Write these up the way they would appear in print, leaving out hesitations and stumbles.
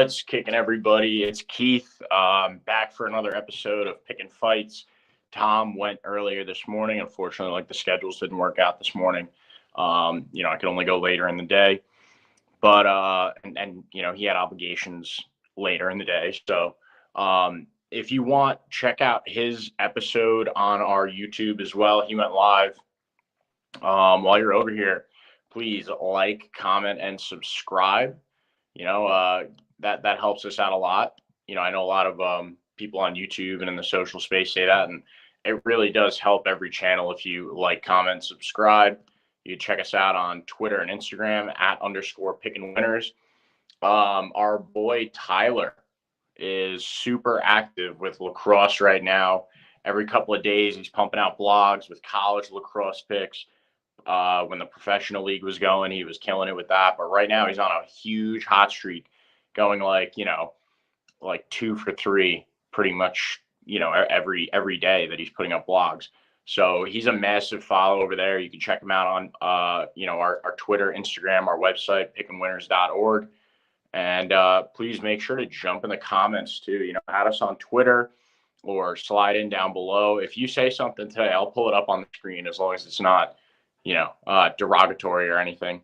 What's kicking, everybody? It's Keith, back for another episode of Pickin' Fights. Tom went earlier this morning. Unfortunately, the schedules didn't work out this morning. I could only go later in the day, but he had obligations later in the day. So if you want, check out his episode on our YouTube as well. He went live. While you're over here, please like, comment, and subscribe. That helps us out a lot. I know a lot of people on YouTube and in the social space say that, and it really does help every channel if you like, comment, subscribe. You check us out on Twitter and Instagram @_PickinWinners. Our boy Tyler is super active with lacrosse right now. Every couple of days, he's pumping out blogs with college lacrosse picks. When the professional league was going, he was killing it with that. But right now, he's on a huge hot streak, going like 2 for 3 pretty much, every day that he's putting up blogs. So he's a massive follow over there. You can check him out on, our Twitter, Instagram, our website, pickinwinners.org. And please make sure to jump in the comments too. Add us on Twitter or slide in down below. If you say something today, I'll pull it up on the screen as long as it's not, derogatory or anything.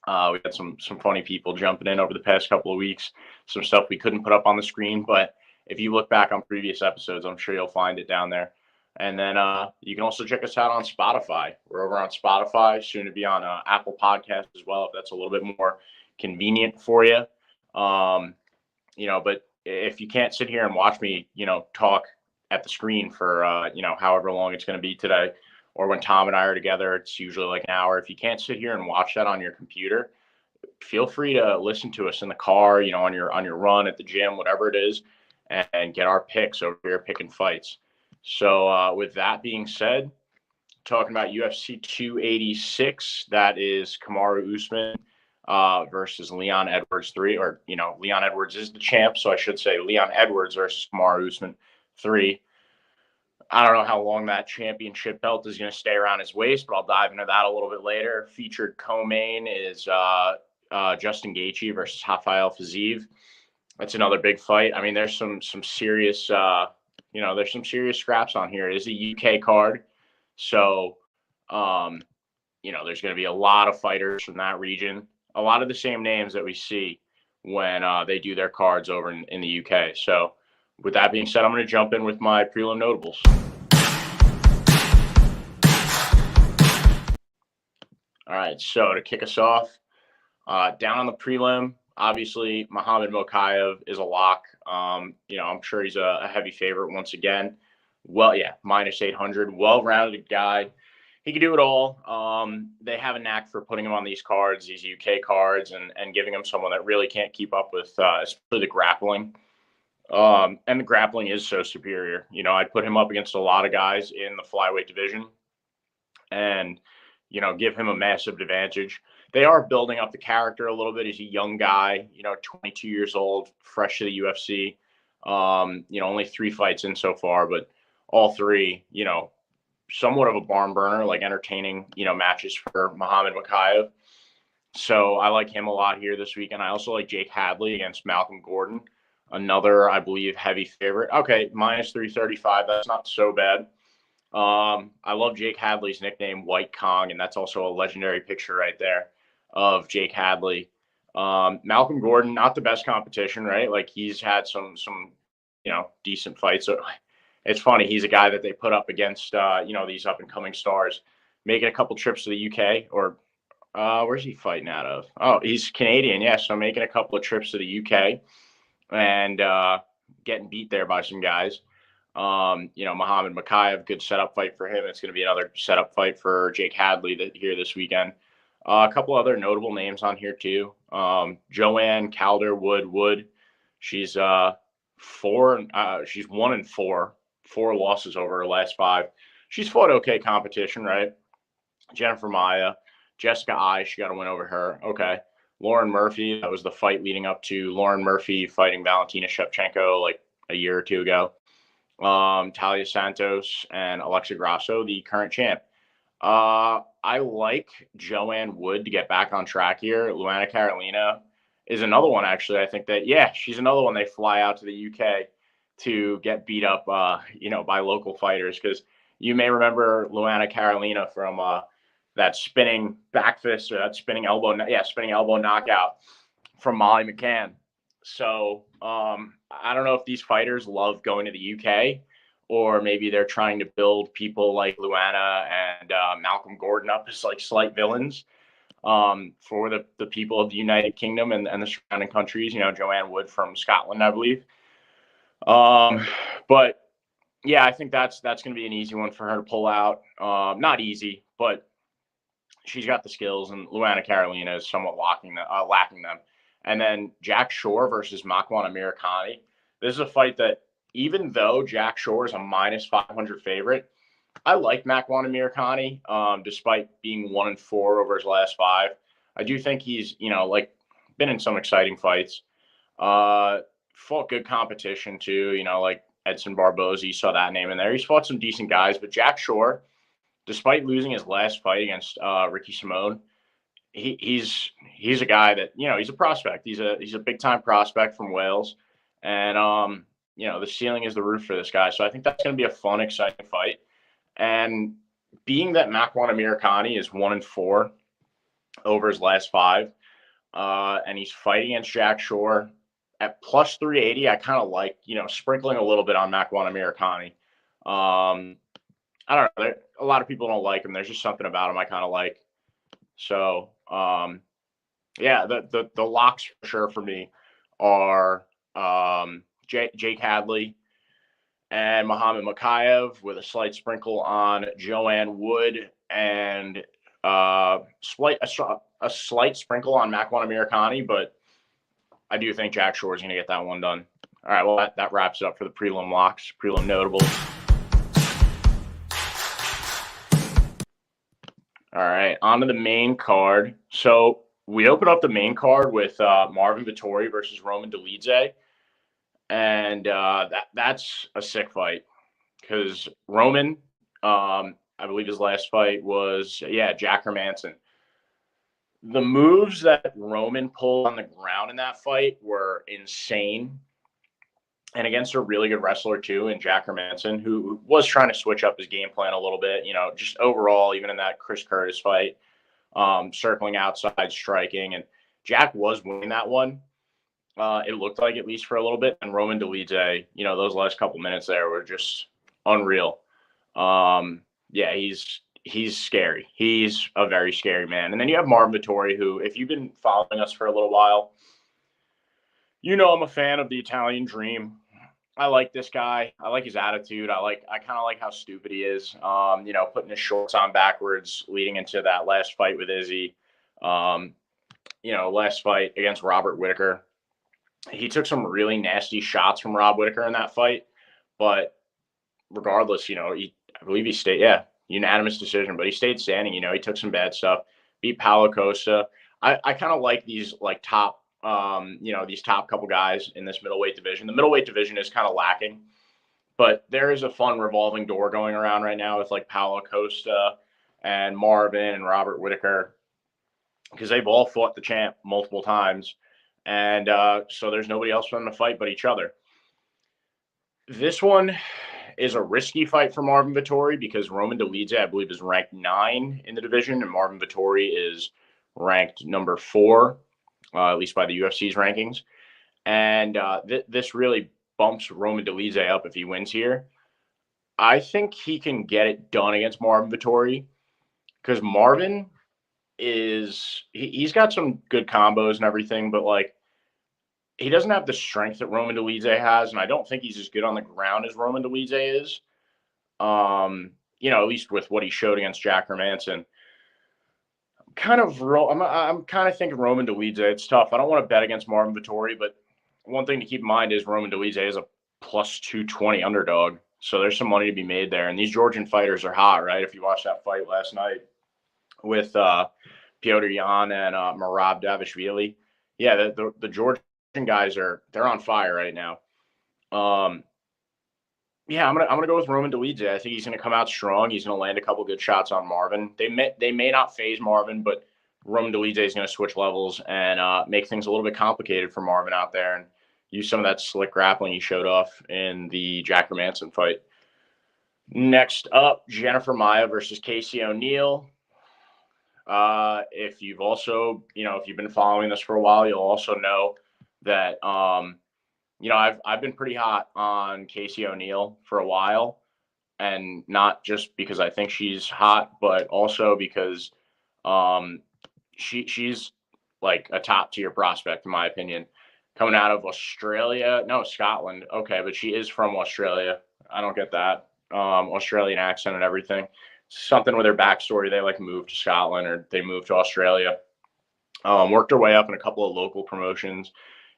We had some funny people jumping in over the past couple of weeks, some stuff we couldn't put up on the screen, but if you look back on previous episodes, I'm sure you'll find it down there. And then you can also check us out on Spotify. We're over on Spotify, soon to be on Apple Podcasts as well, if that's a little bit more convenient for you. But if you can't sit here and watch me, talk at the screen for, however long it's going to be today, or when Tom and I are together, it's usually like an hour. If you can't sit here and watch that on your computer, feel free to listen to us in the car, on your run at the gym, whatever it is, and get our picks over here, Pickin' Fights. So with that being said, talking about UFC 286, that is Kamaru Usman versus Leon Edwards 3, or, Leon Edwards is the champ, so I should say Leon Edwards versus Kamaru Usman 3. I don't know how long that championship belt is going to stay around his waist, but I'll dive into that a little bit later. Featured co-main is Justin Gaethje versus Rafael Fiziev. That's another big fight. I mean, there's some serious, there's some serious scraps on here. It is a UK card, so there's going to be a lot of fighters from that region. A lot of the same names that we see when they do their cards over in the UK. So with that being said, I'm going to jump in with my prelim notables. All right, so to kick us off, down on the prelim, obviously Muhammad Mokaev is a lock. I'm sure he's a heavy favorite once again. Well, yeah, -800, well-rounded guy. He can do it all. They have a knack for putting him on these cards, these UK cards, and giving him someone that really can't keep up with, especially the grappling. And the grappling is so superior. I'd put him up against a lot of guys in the flyweight division and, give him a massive advantage. They are building up the character a little bit. He's a young guy, 22 years old, fresh to the UFC. Only 3 fights in so far, but all 3, somewhat of a barn burner, like entertaining, matches for Muhammad Mokaev. So I like him a lot here this weekend. I also like Jake Hadley against Malcolm Gordon. Another, I believe, heavy favorite. Okay, -335. That's not so bad. I love Jake Hadley's nickname, White Kong, and that's also a legendary picture right there of Jake Hadley. Malcolm Gordon, not the best competition, right? Like, he's had some decent fights. So it's funny, he's a guy that they put up against, these up-and-coming stars, making a couple trips to the UK, or where's he fighting out of? Oh, he's Canadian, yeah, so making a couple of trips to the UK and getting beat there by some guys. Muhammad Mokaev, good setup fight for him. It's going to be another setup fight for Jake Hadley here this weekend. A couple other notable names on here too. Joanne Calder-Wood. She's 1-4, 4 losses over her last 5. She's fought okay competition, right? Jennifer Maia, Jessica Ai, she got a win over her. Okay. Lauren Murphy, that was the fight leading up to Lauren Murphy fighting Valentina Shevchenko like a year or 2 ago. Talia Santos and Alexa Grasso, the current champ. I like Joanne Wood to get back on track here. Luana Carolina is another one, actually. I think that, yeah, she's another one they fly out to the UK to get beat up, by local fighters. Because you may remember Luana Carolina from that spinning back fist or that spinning elbow knockout from Molly McCann. So I don't know if these fighters love going to the UK, or maybe they're trying to build people like Luana and Malcolm Gordon up as like slight villains for the people of the United Kingdom and the surrounding countries. Joanne Wood from Scotland, I believe. But yeah, I think that's going to be an easy one for her to pull out. Not easy, but she's got the skills, and Luana Carolina is somewhat lacking them. And then Jack Shore versus Makwan Amirkhani. This is a fight that, even though Jack Shore is a minus 500 favorite, I like Makwan Amirkhani, despite being 1-4 over his last 5. I do think he's, been in some exciting fights. Fought good competition too, like Edson Barboza. You saw that name in there. He's fought some decent guys, but Jack Shore, despite losing his last fight against Ricky Simone, he's a guy that, he's a prospect. He's a big time prospect from Wales, and the ceiling is the roof for this guy. So I think that's going to be a fun, exciting fight. And being that Makwan Amirkhani is 1-4 over his last 5, and he's fighting against Jack Shore at plus 380, I kind of like, sprinkling a little bit on Makwan Amirkhani. I don't know. A lot of people don't like him. There's just something about him I kind of like. So, yeah, the locks for sure for me are Jake Hadley and Muhammad Makayev, with a slight sprinkle on Joanne Wood, and a slight sprinkle on Makwan Amirkhani. But I do think Jack Shore is going to get that one done. All right, well, that wraps it up for the prelim locks, prelim notables. All right, on to the main card. So we open up the main card with Marvin Vettori versus Roman Dolidze. And that's a sick fight, because Roman, I believe his last fight was, Jack Hermanson. The moves that Roman pulled on the ground in that fight were insane. And against a really good wrestler too, in Jack Hermanson, who was trying to switch up his game plan a little bit, just overall, even in that Chris Curtis fight, circling outside, striking. And Jack was winning that one. It looked like, at least for a little bit. And Roman Dolidze, those last couple minutes there were just unreal. He's scary. He's a very scary man. And then you have Marvin Vettori, who, if you've been following us for a little while, I'm a fan of the Italian Dream. I like this guy. I like his attitude. I kind of like how stupid he is. Putting his shorts on backwards, leading into that last fight with Izzy. Last fight against Robert Whittaker. He took some really nasty shots from Rob Whittaker in that fight, but regardless, I believe he stayed, unanimous decision, but he stayed standing. He took some bad stuff, beat Paulo Costa. I kind of like these top, these top couple guys in this middleweight division. The middleweight division is kind of lacking, but there is a fun revolving door going around right now with like Paulo Costa and Marvin and Robert Whittaker, because they've all fought the champ multiple times. And so there's nobody else for them to fight but each other. This one is a risky fight for Marvin Vettori, because Roman Dolidze, I believe, is ranked 9 in the division, and Marvin Vettori is ranked number 4, at least by the UFC's rankings. And this really bumps Roman Dolidze up if he wins here. I think he can get it done against Marvin Vettori, because Marvin he's got some good combos and everything, but like, he doesn't have the strength that Roman Dolidze has, and I don't think he's as good on the ground as Roman Dolidze is. At least with what he showed against Jack Hermanson. I'm kind of thinking Roman Dolidze. It's tough. I don't want to bet against Marvin Vettori, but one thing to keep in mind is Roman Dolidze is a plus 220 underdog, so there's some money to be made there. And these Georgian fighters are hot, right? If you watched that fight last night with Piotr Yan and Merab Davishvili, the Georgian guys they're on fire right now. I'm gonna go with Roman Dolidze. I think he's gonna come out strong. He's gonna land a couple good shots on Marvin. They may not phase Marvin, but Roman Dolidze is going to switch levels and make things a little bit complicated for Marvin out there and use some of that slick grappling he showed off in the Jack Hermanson fight. Next up, Jennifer Maia versus Casey O'Neill. If you've also, if you've been following this for a while, you'll also know that, I've been pretty hot on Casey O'Neill for a while, and not just because I think she's hot, but also because she's like a top tier prospect in my opinion, coming out of Scotland. Okay, but she is from Australia. I don't get that Australian accent and everything. Something with her backstory. They like moved to Scotland or they moved to Australia. Worked her way up in a couple of local promotions.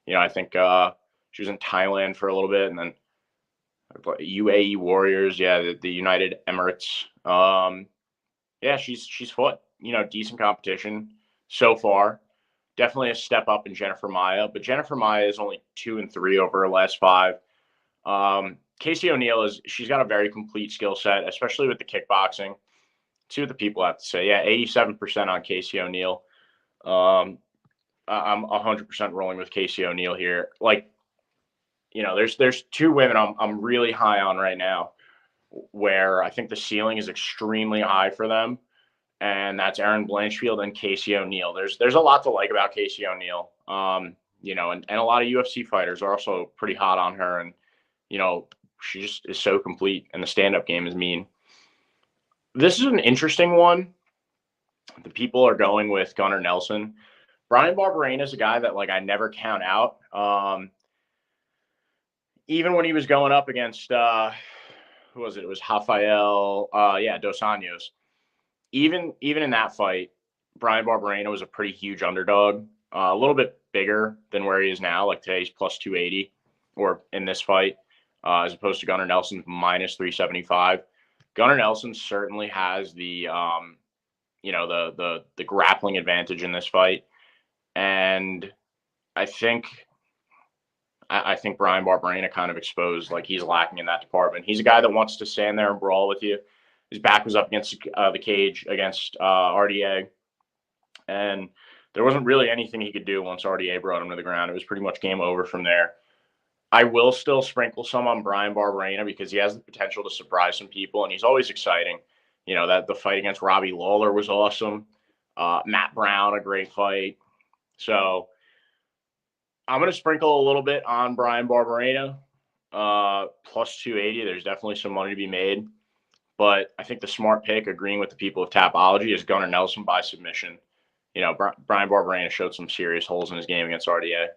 I think she was in Thailand for a little bit, and then UAE Warriors. Yeah, the United Emirates. Yeah, she's fought, decent competition so far. Definitely a step up in Jennifer Maia, but Jennifer Maia is only 2-3 over her last 5. Casey O'Neill she's got a very complete skill set, especially with the kickboxing. See what the people have to say. Yeah, 87% on Casey O'Neill. I'm 100% rolling with Casey O'Neill here. Like, there's 2 women I'm really high on right now, where I think the ceiling is extremely high for them, and that's Erin Blanchfield and Casey O'Neill. There's a lot to like about Casey O'Neill. And a lot of UFC fighters are also pretty hot on her, and she just is so complete, and the stand-up game is mean. This is an interesting one. The people are going with Gunnar Nelson. Brian Barberena is a guy that I never count out. Even when he was going up against who was it? It was Rafael, Dos Anjos. Even in that fight, Brian Barberena was a pretty huge underdog, a little bit bigger than where he is now. Like today, he's plus 280, or in this fight, as opposed to Gunnar Nelson's minus 375. Gunnar Nelson certainly has the the grappling advantage in this fight, and I think Brian Barberena kind of exposed he's lacking in that department. He's a guy that wants to stand there and brawl with you. His back was up against the cage against RDA, and there wasn't really anything he could do once RDA brought him to the ground. It was pretty much game over from there. I will still sprinkle some on Brian Barberena because he has the potential to surprise some people, and he's always exciting. That the fight against Robbie Lawler was awesome. Matt Brown, a great fight. So I'm going to sprinkle a little bit on Brian Barberena, plus 280. There's definitely some money to be made. But I think the smart pick, agreeing with the people of Tapology, is Gunnar Nelson by submission. Brian Barberena showed some serious holes in his game against RDA.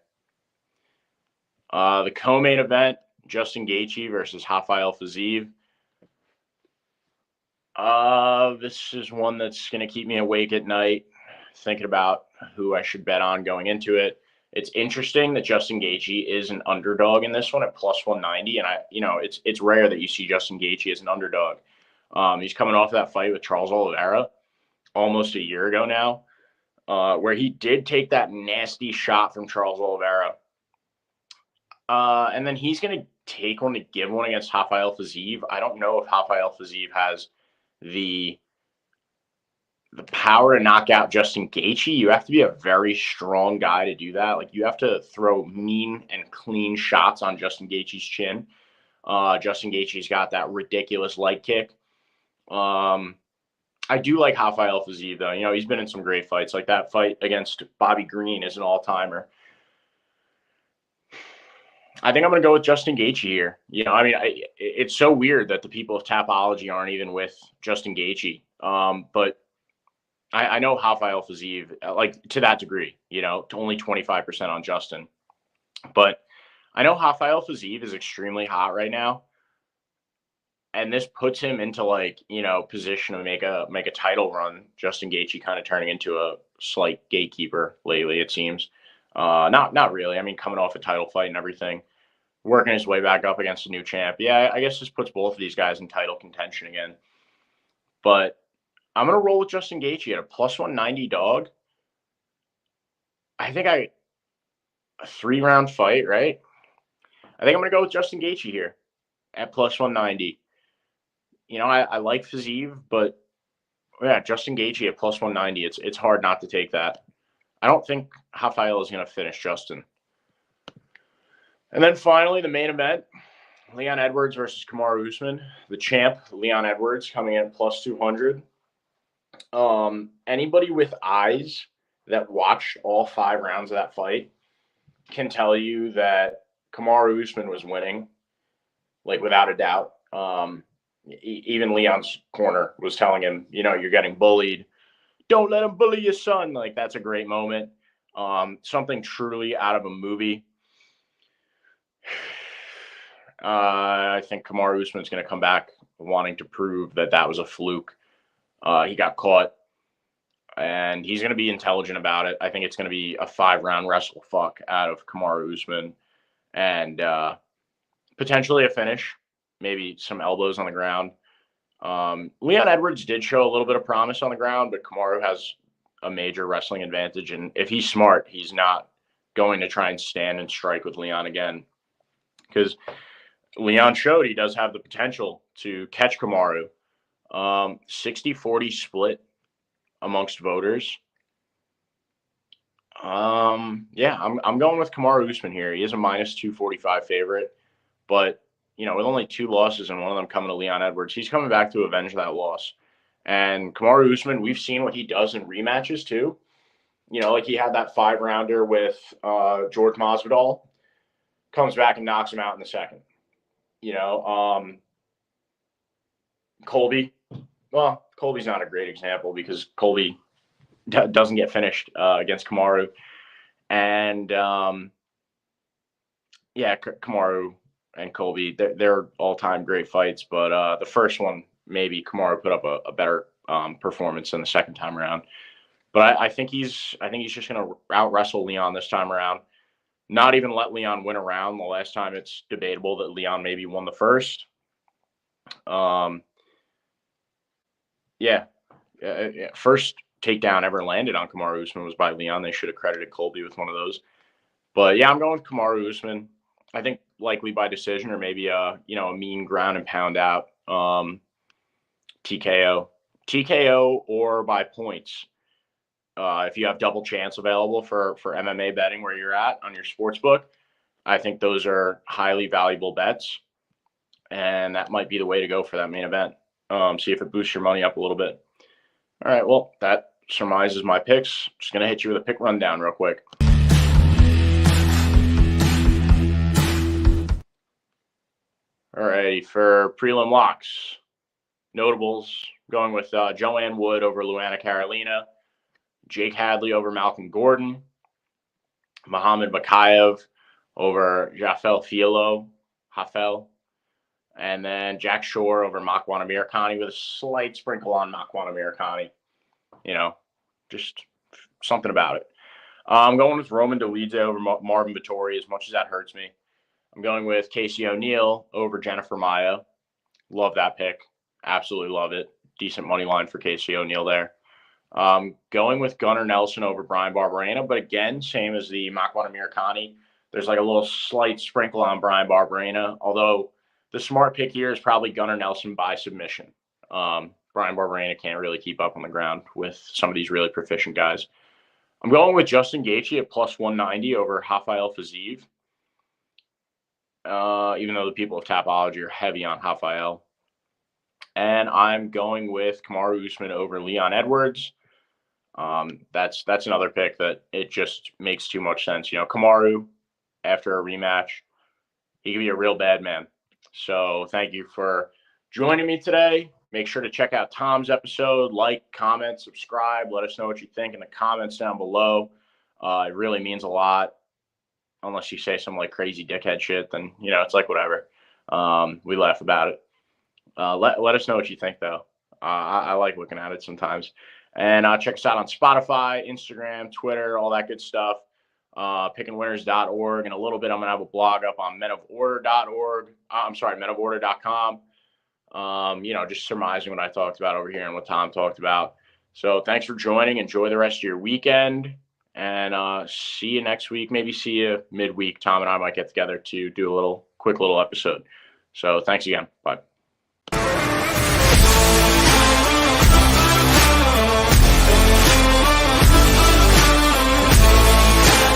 The co-main event, Justin Gaethje versus Rafael Fiziev. This is one that's going to keep me awake at night, thinking about who I should bet on going into it. It's interesting that Justin Gaethje is an underdog in this one at plus 190, and it's rare that you see Justin Gaethje as an underdog. He's coming off that fight with Charles Oliveira almost a year ago now, where he did take that nasty shot from Charles Oliveira. And then he's going to take one to give one against Rafael Fiziev. I don't know if Rafael Fiziev has the power to knock out Justin Gaethje. You have to be a very strong guy to do that. You have to throw mean and clean shots on Justin Gaethje's chin. Justin Gaethje's got that ridiculous leg kick. I do like Rafael Fiziev, though. He's been in some great fights. Like that fight against Bobby Green is an all-timer. I think I'm going to go with Justin Gaethje here. It's so weird that the people of Tapology aren't even with Justin Gaethje. But I know Rafael Fiziev, to that degree, to only 25% on Justin. But I know Rafael Fiziev is extremely hot right now. And this puts him into position to make a title run. Justin Gaethje kind of turning into a slight gatekeeper lately, it seems. Not really. I mean, coming off a title fight and everything, working his way back up against a new champ. Yeah, I guess this puts both of these guys in title contention again. But I'm going to roll with Justin Gaethje at a plus 190 dog. I think a 3-round fight, right? I think I'm going to go with Justin Gaethje here at plus 190. I like Fiziev, but Yeah, Justin Gaethje at plus 190. It's hard not to take that. I don't think Rafael is going to finish Justin. And then finally, the main event, Leon Edwards versus Kamaru Usman. The champ, Leon Edwards, coming in plus 200. Anybody with eyes that watched all 5 rounds of that fight can tell you that Kamaru Usman was winning, like without a doubt. Even Leon's corner was telling him, you're getting bullied. Don't let him bully your son. Like, that's a great moment. Something truly out of a movie. I think Kamaru Usman's going to come back wanting to prove that was a fluke. He got caught, and he's going to be intelligent about it. I think it's going to be a 5-round wrestle fuck out of Kamaru Usman, and potentially a finish, maybe some elbows on the ground. Leon Edwards did show a little bit of promise on the ground, but Kamaru has a major wrestling advantage, and if he's smart, he's not going to try and stand and strike with Leon again, because Leon showed he does have the potential to catch Kamaru. 60-40 split amongst voters. Yeah, I'm going with Kamaru Usman here. He is a minus 245 favorite, but with only 2 losses and one of them coming to Leon Edwards, he's coming back to avenge that loss. And Kamaru Usman, we've seen what he does in rematches too. Like he had that 5-rounder with George Masvidal, comes back and knocks him out in the second. Colby. Well, Colby's not a great example because Colby doesn't get finished against Kamaru. And Kamaru and Colby, they're all-time great fights. But the first one, maybe Kamaru put up a better performance than the second time around. But I think he's just going to out-wrestle Leon this time around. Not even let Leon win a round. The last time it's debatable that Leon maybe won the first. First takedown ever landed on Kamaru Usman was by Leon. They should have credited Colby with one of those. But yeah, I'm going with Kamaru Usman. I think likely by decision or maybe a mean ground and pound out. TKO or by points. If you have double chance available for MMA betting where you're at on your sports book, I think those are highly valuable bets, and that might be the way to go for that main event. See if it boosts your money up a little bit. All right, well, that surmises my picks. Just going to hit you with a pick rundown real quick. All right, for prelim locks, notables, going with Joanne Wood over Luana Carolina, Jake Hadley over Malcolm Gordon, Muhammad Makayev over Jafel Hafel, and then Jack Shore over Makwan Amirkhani with a slight sprinkle on Makwan Amirkhani. Just something about it. I'm going with Roman Dolidze over Marvin Vettori, as much as that hurts me. I'm going with Casey O'Neill over Jennifer Maia. Love that pick. Absolutely love it. Decent money line for Casey O'Neill there. Going with Gunnar Nelson over Brian Barberena, but again, same as the Makwan Amirkhani. There's like a little slight sprinkle on Brian Barberena, although the smart pick here is probably Gunnar Nelson by submission. Brian Barberena can't really keep up on the ground with some of these really proficient guys. I'm going with Justin Gaethje at plus 190 over Rafael Fiziev. Even though the people of Tapology are heavy on Rafael. And I'm going with Kamaru Usman over Leon Edwards. That's another pick that it just makes too much sense. Kamaru, after a rematch, he can be a real bad man. So thank you for joining me today. Make sure to check out Tom's episode. Like, comment, subscribe. Let us know what you think in the comments down below. It really means a lot. Unless you say some like crazy dickhead shit, then, it's like whatever. We laugh about it. Let us know what you think, though. I like looking at it sometimes. And check us out on Spotify, Instagram, Twitter, all that good stuff. Pickinwinners.org. In a little bit, I'm going to have a blog up on menoforder.org. menoforder.com. Just surmising what I talked about over here and what Tom talked about. So thanks for joining. Enjoy the rest of your weekend. And see you next week. Maybe see you midweek. Tom and I might get together to do a quick little episode. So thanks again. Bye.